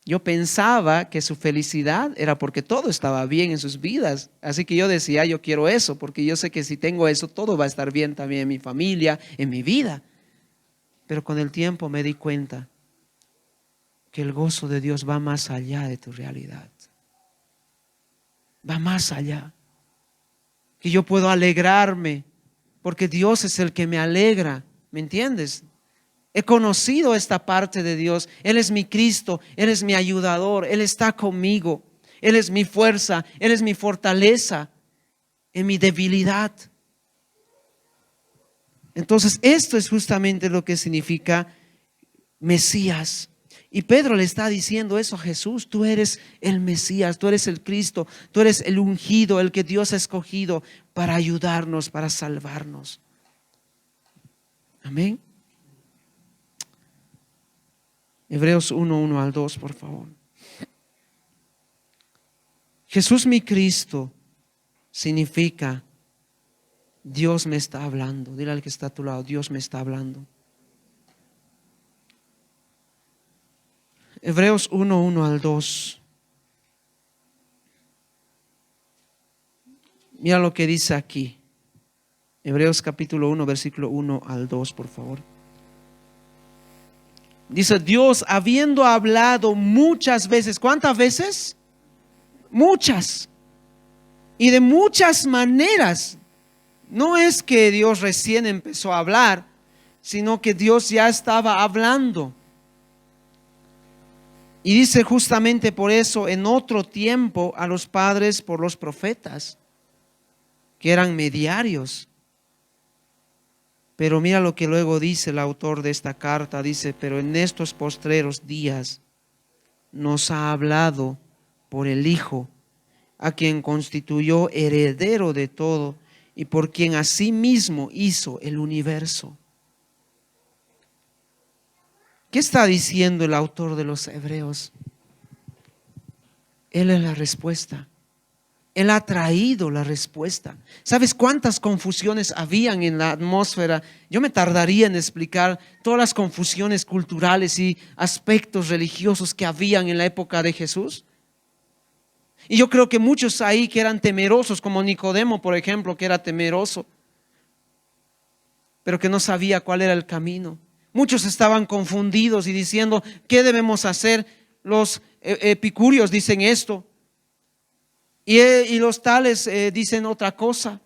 Yo pensaba que su felicidad era porque todo estaba bien en sus vidas. Así que yo decía, yo quiero eso, porque yo sé que si tengo eso, todo va a estar bien también en mi familia, en mi vida. Pero con el tiempo me di cuenta que el gozo de Dios va más allá de tu realidad. Va más allá. Que yo puedo alegrarme, porque Dios es el que me alegra. ¿Me entiendes? He conocido esta parte de Dios. Él es mi Cristo, Él es mi ayudador, Él está conmigo. Él es mi fuerza, Él es mi fortaleza en mi debilidad. Entonces, esto es justamente lo que significa Mesías. Y Pedro le está diciendo eso a Jesús: tú eres el Mesías, tú eres el Cristo, tú eres el ungido, el que Dios ha escogido para ayudarnos, para salvarnos. Amén. Hebreos 1:1 al 2, por favor. Jesús mi Cristo significa Dios me está hablando. Dile al que está a tu lado, Dios me está hablando. Hebreos 1:1 al 2. Mira lo que dice aquí. Hebreos capítulo 1, versículo 1 al 2, por favor. Dice: Dios, habiendo hablado muchas veces. ¿Cuántas veces? Muchas. Y de muchas maneras. No es que Dios recién empezó a hablar, sino que Dios ya estaba hablando. Y dice justamente por eso, en otro tiempo, a los padres por los profetas, que eran mediarios. Pero mira lo que luego dice el autor de esta carta. Dice: pero en estos postreros días nos ha hablado por el Hijo, a quien constituyó heredero de todo y por quien asimismo hizo el universo. ¿Qué está diciendo el autor de los Hebreos? Él es la respuesta. Él ha traído la respuesta. ¿Sabes cuántas confusiones habían en la atmósfera? Yo me tardaría en explicar todas las confusiones culturales y aspectos religiosos que habían en la época de Jesús. Y yo creo que muchos ahí que eran temerosos, como Nicodemo, por ejemplo, que era temeroso, pero que no sabía cuál era el camino. Muchos estaban confundidos y diciendo: ¿qué debemos hacer? Los epicúreos dicen esto. Y los tales dicen otra cosa.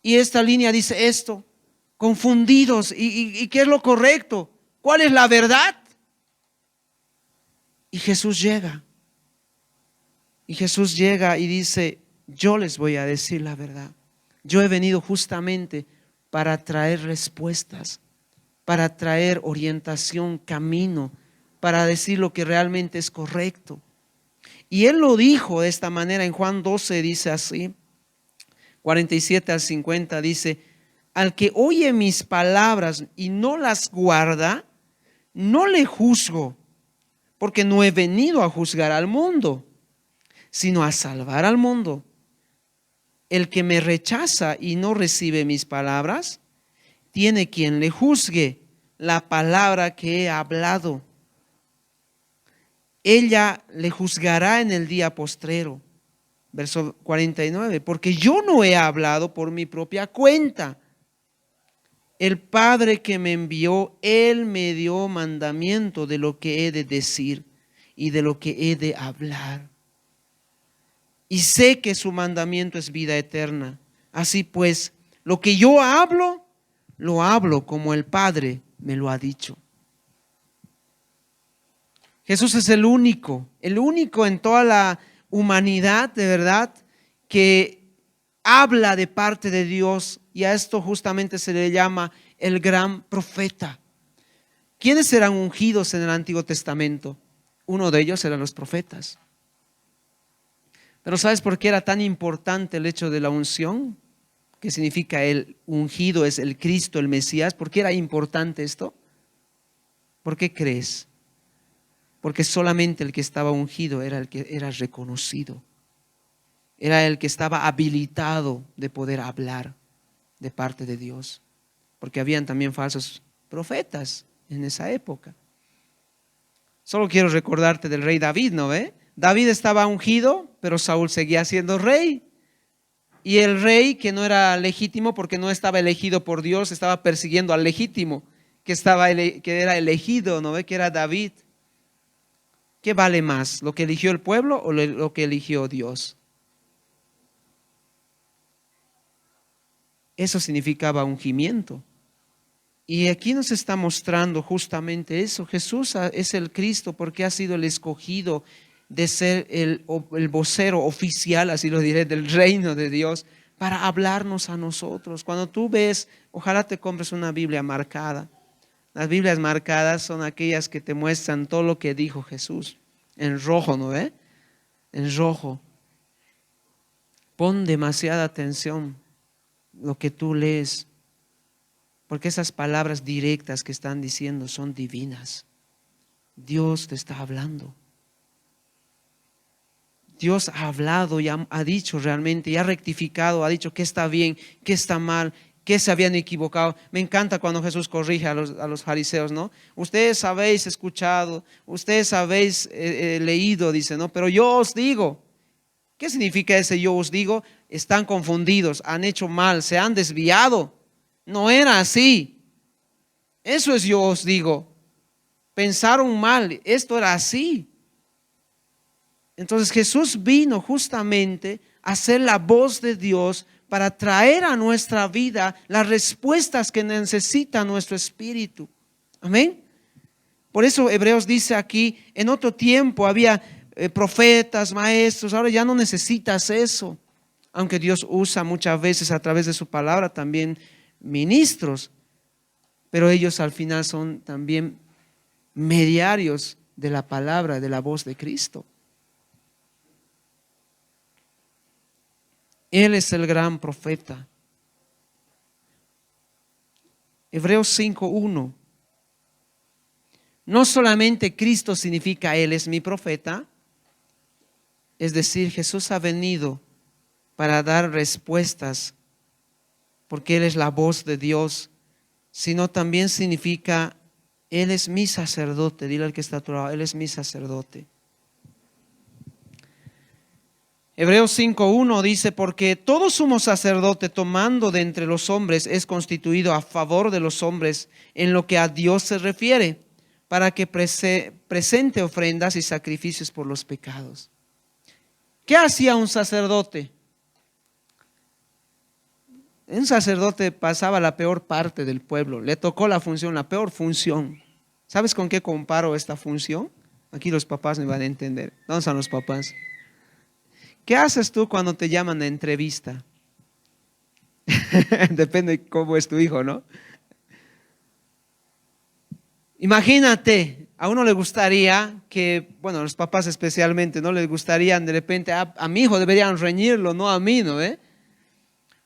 Y esta línea dice esto. Confundidos. ¿Y qué es lo correcto? ¿Cuál es la verdad? Y Jesús llega. Y Jesús llega y dice: yo les voy a decir la verdad. Yo he venido justamente para traer respuestas, para traer orientación, camino, para decir lo que realmente es correcto. Y Él lo dijo de esta manera. En Juan 12 dice así, 47 al 50 dice: al que oye mis palabras y no las guarda, no le juzgo, porque no he venido a juzgar al mundo, sino a salvar al mundo. El que me rechaza y no recibe mis palabras, tiene quien le juzgue la palabra que he hablado. Ella le juzgará en el día postrero. Verso 49, porque yo no he hablado por mi propia cuenta. El Padre que me envió, Él me dio mandamiento de lo que he de decir y de lo que he de hablar. Y sé que su mandamiento es vida eterna. Así pues, lo que yo hablo, lo hablo como el Padre me lo ha dicho. Jesús es el único en toda la humanidad, de verdad, que habla de parte de Dios, y a esto justamente se le llama el gran profeta. ¿Quiénes eran ungidos en el Antiguo Testamento? Uno de ellos eran los profetas. Pero ¿sabes por qué era tan importante el hecho de la unción? ¿Qué significa el ungido? Es el Cristo, el Mesías. ¿Por qué era importante esto? ¿Por qué crees? Porque solamente el que estaba ungido era el que era reconocido. Era el que estaba habilitado de poder hablar de parte de Dios. Porque habían también falsos profetas en esa época. Solo quiero recordarte del rey David, ¿no ve? David estaba ungido, pero Saúl seguía siendo rey. Y el rey, que no era legítimo porque no estaba elegido por Dios, estaba persiguiendo al legítimo, que era elegido, ¿no ve? Que era David. ¿Qué vale más? ¿Lo que eligió el pueblo o lo que eligió Dios? Eso significaba ungimiento. Y aquí nos está mostrando justamente eso. Jesús es el Cristo porque ha sido el escogido de ser el vocero oficial, así lo diré, del reino de Dios, para hablarnos a nosotros. Cuando tú ves, ojalá te compres una Biblia marcada. Las Biblias marcadas son aquellas que te muestran todo lo que dijo Jesús. En rojo, ¿no ve? En rojo. Pon demasiada atención lo que tú lees, porque esas palabras directas que están diciendo son divinas. Dios te está hablando. Dios ha hablado y ha dicho realmente, y ha rectificado, ha dicho qué está bien, qué está mal, qué se habían equivocado. Me encanta cuando Jesús corrige a los fariseos, ¿no? Ustedes habéis escuchado, ustedes habéis leído, dice, ¿no? Pero yo os digo. ¿Qué significa ese yo os digo? Están confundidos, han hecho mal, se han desviado. No era así. Eso es yo os digo. Pensaron mal, esto era así. Entonces Jesús vino justamente a ser la voz de Dios para traer a nuestra vida las respuestas que necesita nuestro espíritu. Amén. Por eso Hebreos dice aquí, en otro tiempo había profetas, maestros, ahora ya no necesitas eso. Aunque Dios usa muchas veces a través de su palabra también ministros, pero ellos al final son también mediarios de la palabra, de la voz de Cristo. Él es el gran profeta. Hebreos 5:1. No solamente Cristo significa Él es mi profeta, es decir, Jesús ha venido para dar respuestas porque Él es la voz de Dios, sino también significa Él es mi sacerdote. Dile al que está a tu lado, Él es mi sacerdote. Hebreos 5:1 dice, porque todo sumo sacerdote tomando de entre los hombres es constituido a favor de los hombres en lo que a Dios se refiere, para que presente ofrendas y sacrificios por los pecados. ¿Qué hacía un sacerdote? Un sacerdote pasaba la peor parte del pueblo, le tocó la función, la peor función. ¿Sabes con qué comparo esta función? Aquí los papás me van a entender. ¿Dónde están los papás? ¿Qué haces tú cuando te llaman a entrevista? Depende de cómo es tu hijo, ¿no? Imagínate, a uno le gustaría que, bueno, a los papás especialmente, ¿no? Les gustaría de repente, a mi hijo deberían reñirlo, no a mí, ¿no?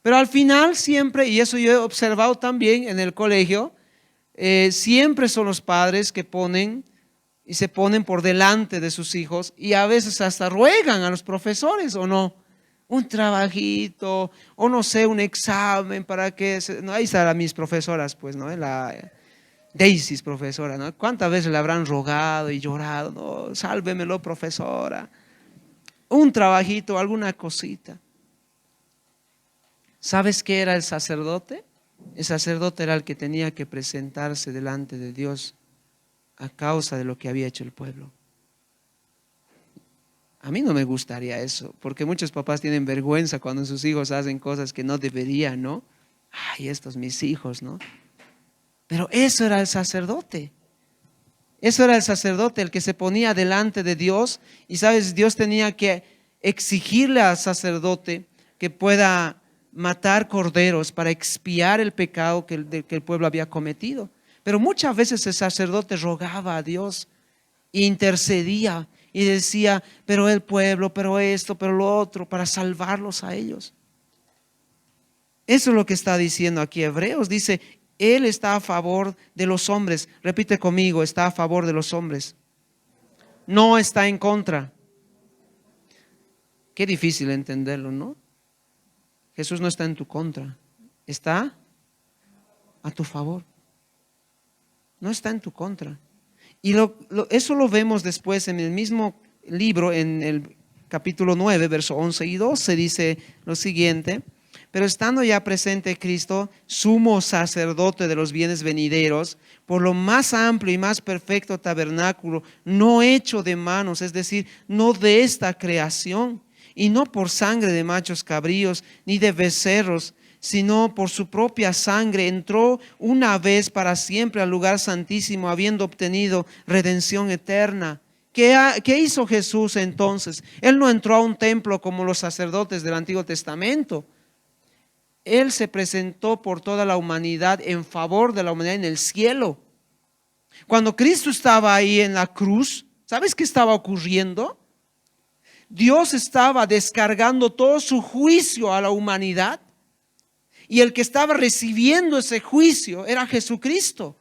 Pero al final siempre, y eso yo he observado también en el colegio, siempre son los padres que ponen y se ponen por delante de sus hijos y a veces hasta ruegan a los profesores, ¿o no? Un trabajito, o no sé, un examen para que... No, ahí están mis profesoras, pues, ¿no? La Daisy, profesora, ¿no? ¿Cuántas veces le habrán rogado y llorado? No, sálvemelo, profesora. Un trabajito, alguna cosita. ¿Sabes qué era el sacerdote? El sacerdote era el que tenía que presentarse delante de Dios a causa de lo que había hecho el pueblo. A mí no me gustaría eso, porque muchos papás tienen vergüenza cuando sus hijos hacen cosas que no deberían, ¿no? Ay, estos mis hijos, ¿no? Pero eso era el sacerdote. Eso era el sacerdote, el que se ponía delante de Dios. Y sabes, Dios tenía que exigirle al sacerdote que pueda matar corderos para expiar el pecado que el pueblo había cometido. Pero muchas veces el sacerdote rogaba a Dios, intercedía y decía, pero el pueblo, pero esto, pero lo otro, para salvarlos a ellos. Eso es lo que está diciendo aquí Hebreos. Dice, Él está a favor de los hombres. Repite conmigo, está a favor de los hombres. No está en contra. Qué difícil entenderlo, ¿no? Jesús no está en tu contra. Está a tu favor. No está en tu contra. Y eso lo vemos después en el mismo libro, en el capítulo 9, verso 11 y 12, dice lo siguiente. Pero estando ya presente Cristo, sumo sacerdote de los bienes venideros, por lo más amplio y más perfecto tabernáculo, no hecho de manos, es decir, no de esta creación, y no por sangre de machos cabríos, ni de becerros, sino por su propia sangre, entró una vez para siempre al lugar santísimo, habiendo obtenido redención eterna. ¿Qué hizo Jesús entonces? Él no entró a un templo como los sacerdotes del Antiguo Testamento. Él se presentó por toda la humanidad, en favor de la humanidad en el cielo. Cuando Cristo estaba ahí en la cruz, ¿sabes qué estaba ocurriendo? Dios estaba descargando todo su juicio a la humanidad, y el que estaba recibiendo ese juicio era Jesucristo,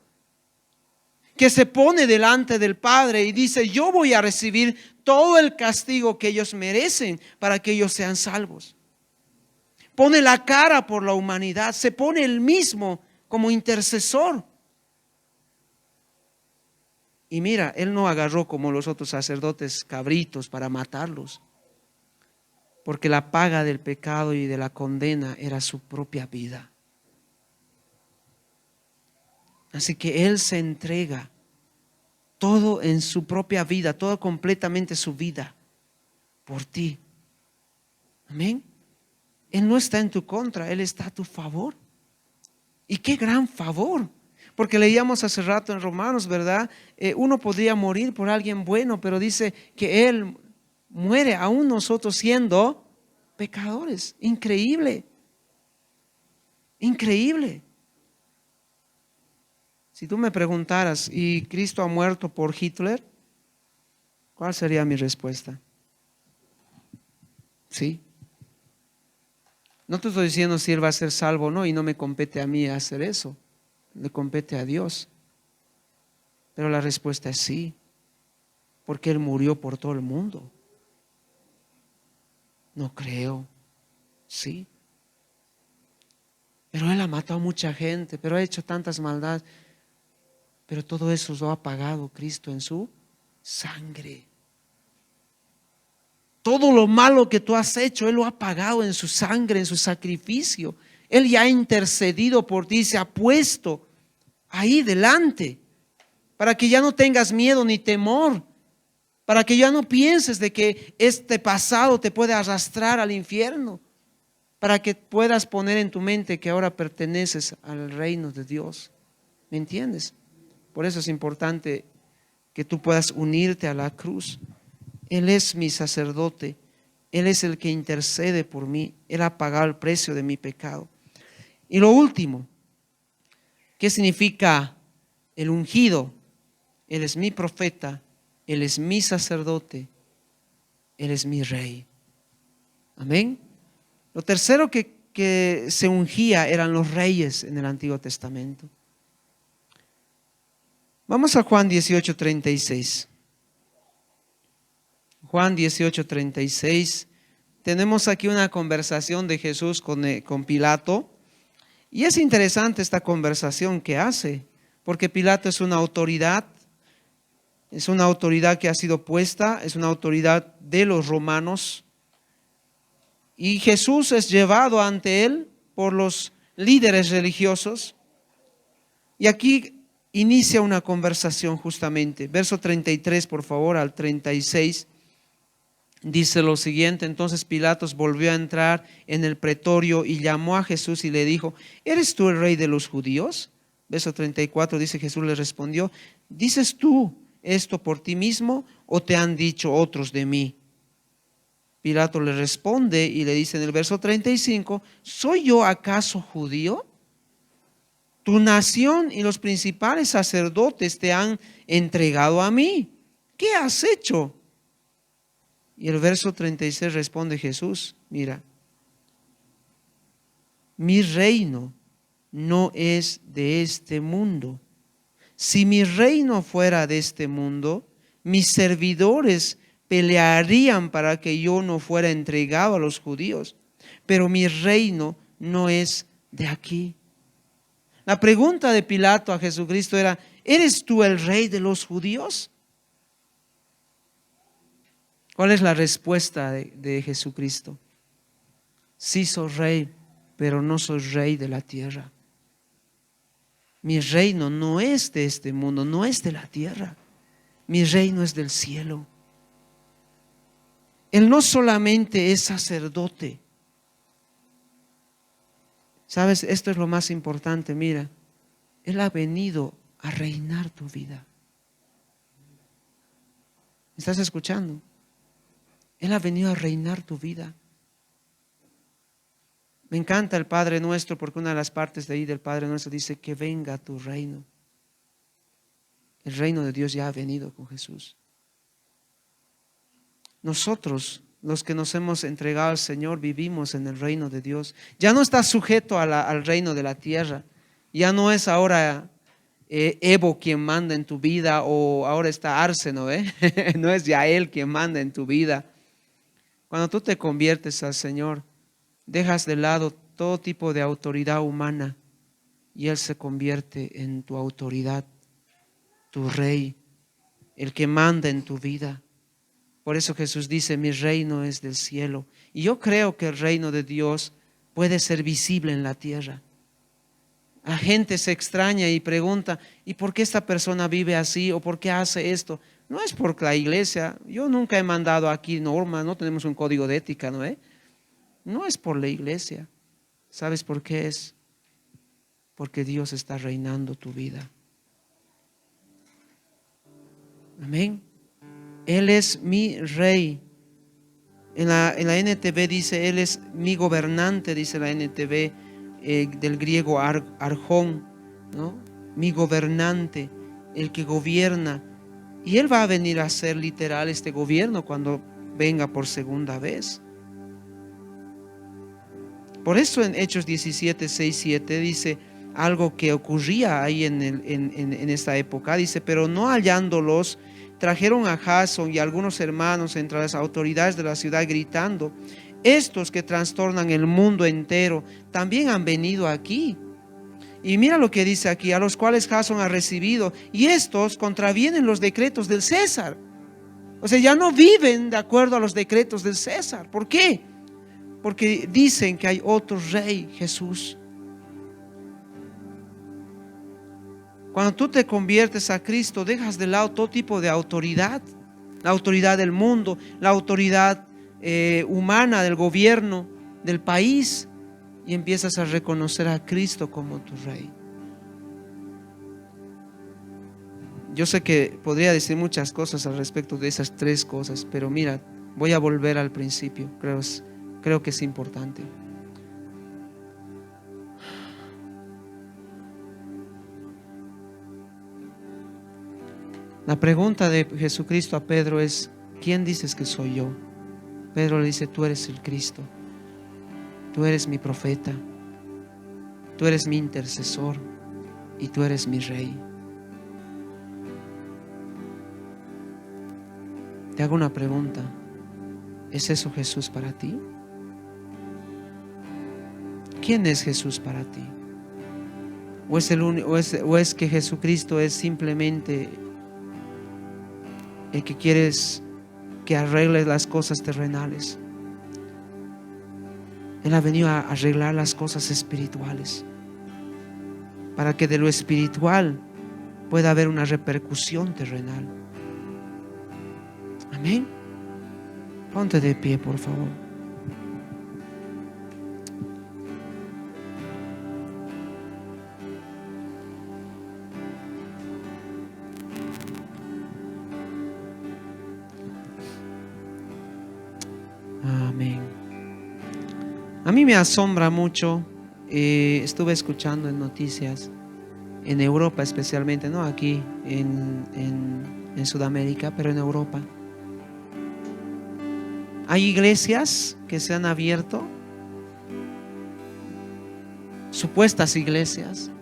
que se pone delante del Padre y dice, yo voy a recibir todo el castigo que ellos merecen para que ellos sean salvos. Pone la cara por la humanidad, se pone él mismo como intercesor. Y mira, él no agarró como los otros sacerdotes cabritos para matarlos, porque la paga del pecado y de la condena era su propia vida. Así que él se entrega todo en su propia vida, todo completamente su vida por ti. Amén. Él no está en tu contra, Él está a tu favor. Y qué gran favor. Porque leíamos hace rato en Romanos, ¿verdad? Uno podría morir por alguien bueno, pero dice que Él muere aún nosotros siendo pecadores. Increíble. Increíble. Si tú me preguntaras, ¿y Cristo ha muerto por Hitler? ¿Cuál sería mi respuesta? Sí. No te estoy diciendo si él va a ser salvo o no, y no me compete a mí hacer eso, le compete a Dios. Pero la respuesta es sí, porque él murió por todo el mundo. No creo, sí. Pero él ha matado a mucha gente, pero ha hecho tantas maldades. Pero todo eso lo ha pagado Cristo en su sangre. Todo lo malo que tú has hecho, Él lo ha pagado en su sangre, en su sacrificio. Él ya ha intercedido por ti, se ha puesto ahí delante, para que ya no tengas miedo ni temor, para que ya no pienses de que este pasado te puede arrastrar al infierno, para que puedas poner en tu mente que ahora perteneces al reino de Dios. ¿Me entiendes? Por eso es importante que tú puedas unirte a la cruz. Él es mi sacerdote, Él es el que intercede por mí, Él ha pagado el precio de mi pecado. Y lo último, ¿qué significa el ungido? Él es mi profeta, Él es mi sacerdote, Él es mi rey. Amén. Lo tercero que se ungía eran los reyes en el Antiguo Testamento. Vamos a Juan 18:36. Juan 18:36. Tenemos aquí una conversación de Jesús con Pilato. Y es interesante esta conversación que hace, porque Pilato es una autoridad que ha sido puesta, es una autoridad de los romanos. Y Jesús es llevado ante él por los líderes religiosos. Y aquí inicia una conversación justamente. Verso 33, por favor, al 36. Dice lo siguiente: entonces Pilatos volvió a entrar en el pretorio y llamó a Jesús y le dijo: ¿eres tú el rey de los judíos? Verso 34 dice, Jesús le respondió, ¿dices tú esto por ti mismo o te han dicho otros de mí? Pilato le responde y le dice en el verso 35, ¿soy yo acaso judío? Tu nación y los principales sacerdotes te han entregado a mí. ¿Qué has hecho? Y el verso 36 responde Jesús, mira, mi reino no es de este mundo. Si mi reino fuera de este mundo, mis servidores pelearían para que yo no fuera entregado a los judíos. Pero mi reino no es de aquí. La pregunta de Pilato a Jesucristo era, ¿eres tú el rey de los judíos? ¿Cuál es la respuesta de Jesucristo? Sí soy rey, pero no soy rey de la tierra. Mi reino no es de este mundo, no es de la tierra. Mi reino es del cielo. Él no solamente es sacerdote. ¿Sabes? Esto es lo más importante, mira. Él ha venido a reinar tu vida. ¿Me estás escuchando? Él ha venido a reinar tu vida. Me encanta el Padre Nuestro porque una de las partes de ahí del Padre Nuestro dice que venga tu reino. El reino de Dios ya ha venido con Jesús. Nosotros, los que nos hemos entregado al Señor, vivimos en el reino de Dios. Ya no estás sujeto al reino de la tierra. Ya no es ahora Evo quien manda en tu vida o ahora está Arseno, No es ya él quien manda en tu vida. Cuando tú te conviertes al Señor, dejas de lado todo tipo de autoridad humana y Él se convierte en tu autoridad, tu rey, el que manda en tu vida. Por eso Jesús dice, mi reino es del cielo. Y yo creo que el reino de Dios puede ser visible en la tierra. La gente se extraña y pregunta, ¿y por qué esta persona vive así? ¿O por qué hace esto? No es por la iglesia. Yo nunca he mandado aquí normas, no tenemos un código de ética, ¿no? No es por la iglesia. ¿Sabes por qué es? Porque Dios está reinando tu vida. Amén. Él es mi rey. En la NTV dice, Él es mi gobernante, dice la NTV, del griego arjón, ¿no? Mi gobernante, el que gobierna. Y Él va a venir a ser literal este gobierno cuando venga por segunda vez. Por eso en Hechos 17, 6, 7 dice algo que ocurría ahí en esta época. Dice, pero no hallándolos, trajeron a Jasón y a algunos hermanos entre las autoridades de la ciudad gritando, estos que trastornan el mundo entero también han venido aquí. Y mira lo que dice aquí, a los cuales Jasón ha recibido, y estos contravienen los decretos del César. O sea, ya no viven de acuerdo a los decretos del César. ¿Por qué? Porque dicen que hay otro rey, Jesús. Cuando tú te conviertes a Cristo, dejas de lado todo tipo de autoridad. La autoridad del mundo, la autoridad humana del gobierno, del país. Y empiezas a reconocer a Cristo como tu rey. Yo sé que podría decir muchas cosas al respecto de esas tres cosas, pero mira, voy a volver al principio. Creo que es importante. La pregunta de Jesucristo a Pedro es, ¿quién dices que soy yo? Pedro le dice, tú eres el Cristo, tú eres mi profeta, tú eres mi intercesor y tú eres mi rey. Te hago una pregunta, ¿es eso Jesús para ti? ¿Quién es Jesús para ti? ¿O es que Jesucristo es simplemente el que quieres que arregles las cosas terrenales? Él ha venido a arreglar las cosas espirituales, para que de lo espiritual pueda haber una repercusión terrenal. Amén. Ponte de pie, por favor. A mí me asombra mucho, estuve escuchando en noticias, en Europa especialmente, no aquí en Sudamérica, pero en Europa. Hay iglesias que se han abierto, supuestas iglesias,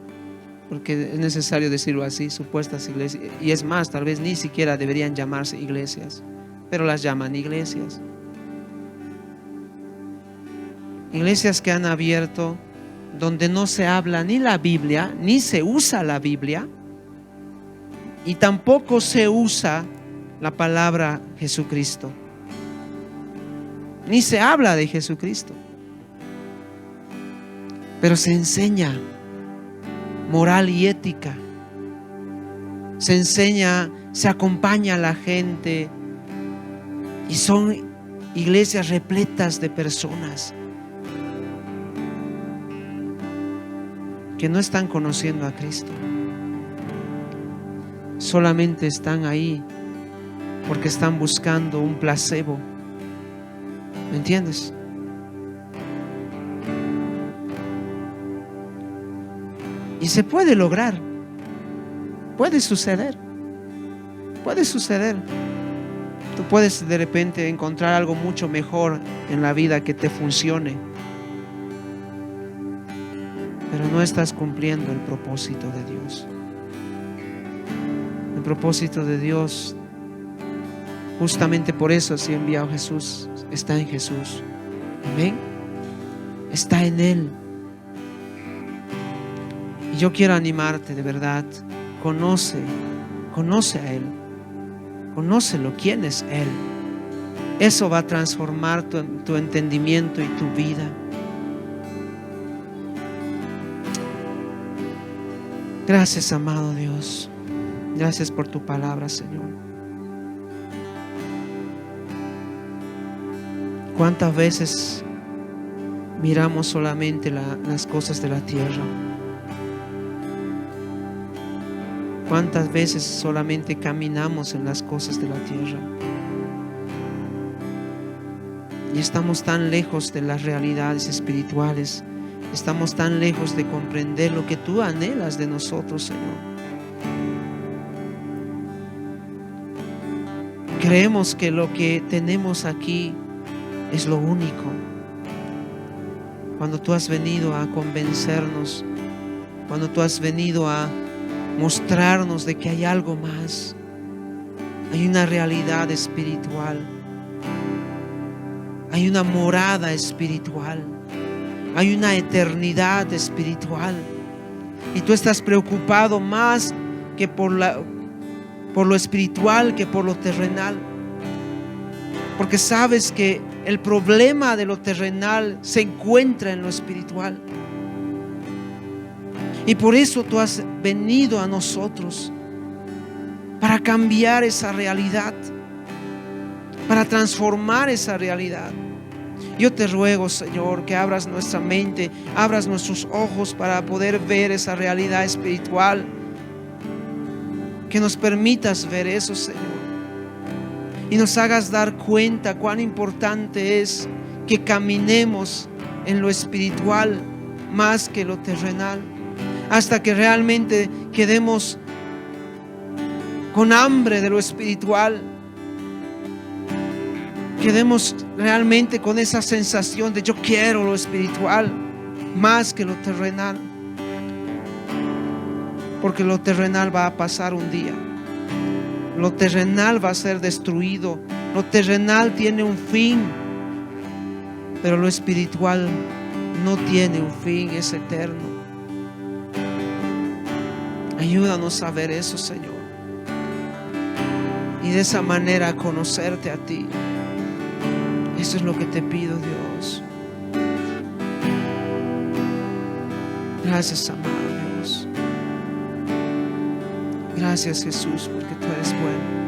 porque es necesario decirlo así, supuestas iglesias, y es más, tal vez ni siquiera deberían llamarse iglesias, pero las llaman iglesias. Iglesias que han abierto donde no se habla ni la Biblia, ni se usa la Biblia, y tampoco se usa la palabra Jesucristo, ni se habla de Jesucristo, pero se enseña moral y ética, se enseña, se acompaña a la gente, y son iglesias repletas de personas que no están conociendo a Cristo, solamente están ahí porque están buscando un placebo. ¿Me entiendes? Y se puede lograr, puede suceder, puede suceder. Tú puedes de repente encontrar algo mucho mejor en la vida que te funcione, pero no estás cumpliendo el propósito de Dios. El propósito de Dios, justamente por eso se ha enviado a Jesús, está en Jesús. Amén. Está en Él. Y yo quiero animarte de verdad. Conoce a Él. Conócelo, quién es Él. Eso va a transformar tu entendimiento y tu vida. Gracias, amado Dios. Gracias por tu palabra, Señor. ¿Cuántas veces miramos solamente las cosas de la tierra? ¿Cuántas veces solamente caminamos en las cosas de la tierra? Y estamos tan lejos de las realidades espirituales. Estamos tan lejos de comprender lo que tú anhelas de nosotros, Señor. Creemos que lo que tenemos aquí es lo único, cuando tú has venido a convencernos, cuando tú has venido a mostrarnos de que hay algo más. Hay una realidad espiritual, hay una morada espiritual, hay una eternidad espiritual, y tú estás preocupado más que por lo espiritual que por lo terrenal, porque sabes que el problema de lo terrenal se encuentra en lo espiritual. Y por eso tú has venido a nosotros para cambiar esa realidad, para transformar esa realidad. Yo te ruego, Señor, que abras nuestra mente, abras nuestros ojos para poder ver esa realidad espiritual, que nos permitas ver eso, Señor, y nos hagas dar cuenta cuán importante es que caminemos en lo espiritual más que lo terrenal, hasta que realmente quedemos con hambre de lo espiritual, quedemos realmente con esa sensación de yo quiero lo espiritual más que lo terrenal, porque lo terrenal va a pasar un día, lo terrenal va a ser destruido, lo terrenal tiene un fin, pero lo espiritual no tiene un fin, es eterno. Ayúdanos a ver eso, Señor, y de esa manera conocerte a ti. Eso es lo que te pido, Dios. Gracias, amado Dios. Gracias, Jesús, porque tú eres bueno.